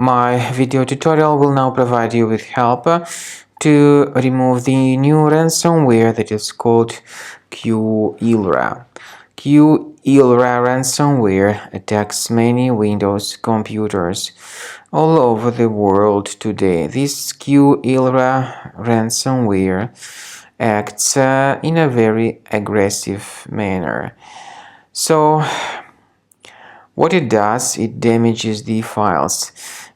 My video tutorial will now provide you with help to remove the new ransomware that is called Qilra. Qilra ransomware attacks many Windows computers all over the world today. This Qilra ransomware acts in a very aggressive manner. So, what it does, it damages the files.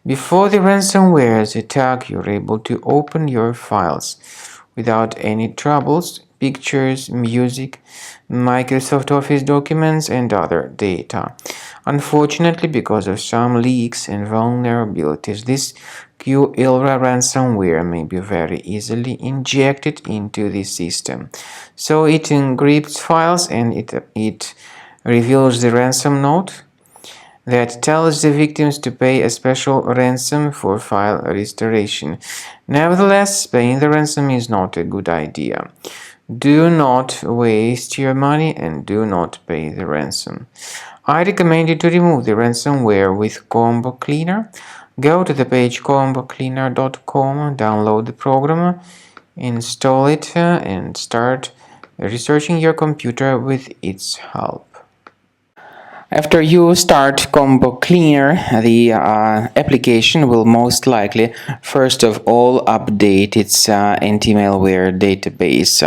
Before the ransomware's attack, you're able to open your files without any troubles, pictures, music, Microsoft Office documents, and other data. Unfortunately, because of some leaks and vulnerabilities, this Qilra ransomware may be very easily injected into the system. So it encrypts files and it reveals the ransom note that tells the victims to pay a special ransom for file restoration. Nevertheless, paying the ransom is not a good idea. Do not waste your money and do not pay the ransom. I recommend you to remove the ransomware with Combo Cleaner. Go to the page combocleaner.com, download the program, install it, and start researching your computer with its help. After you start Combo Cleaner, the application will most likely, first of all, update its anti-malware database,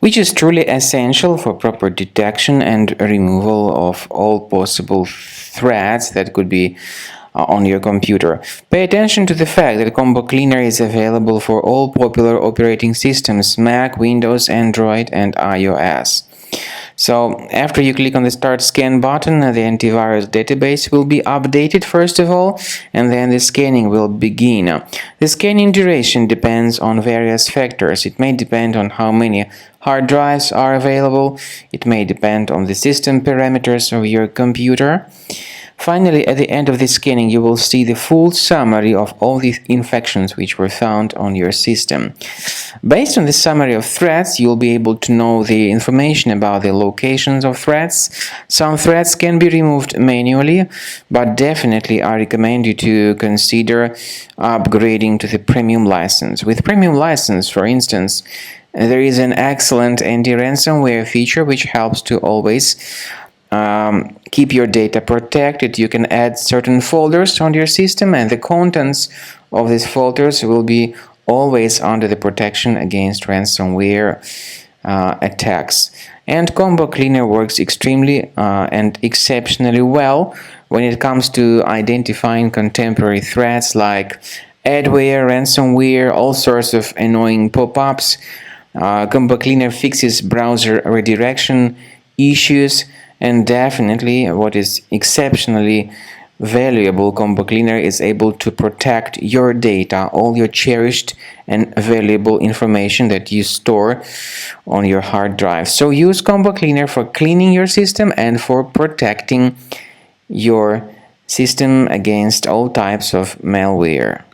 which is truly essential for proper detection and removal of all possible threats that could be on your computer. Pay attention to the fact that Combo Cleaner is available for all popular operating systems: Mac, Windows, Android, and iOS. So, after you click on the Start Scan button, the antivirus database will be updated first of all, and then the scanning will begin. The scanning duration depends on various factors. It may depend on how many hard drives are available. It may depend on the system parameters of your computer. Finally, at the end of the scanning, you will see the full summary of all the infections which were found on your system. Based on the summary of threats, you'll be able to know the information about the locations of threats. Some threats can be removed manually, but definitely I recommend you to consider upgrading to the premium license. With premium license, for instance, there is an excellent anti-ransomware feature which helps to always keep your data protected. You can add certain folders on your system, and the contents of these folders will be always under the protection against ransomware attacks. And Combo Cleaner works extremely and exceptionally well when it comes to identifying contemporary threats like adware, ransomware, all sorts of annoying pop-ups. Combo Cleaner fixes browser redirection issues. And definitely, what is exceptionally valuable, Combo Cleaner is able to protect your data, all your cherished and valuable information that you store on your hard drive. So use Combo Cleaner for cleaning your system and for protecting your system against all types of malware.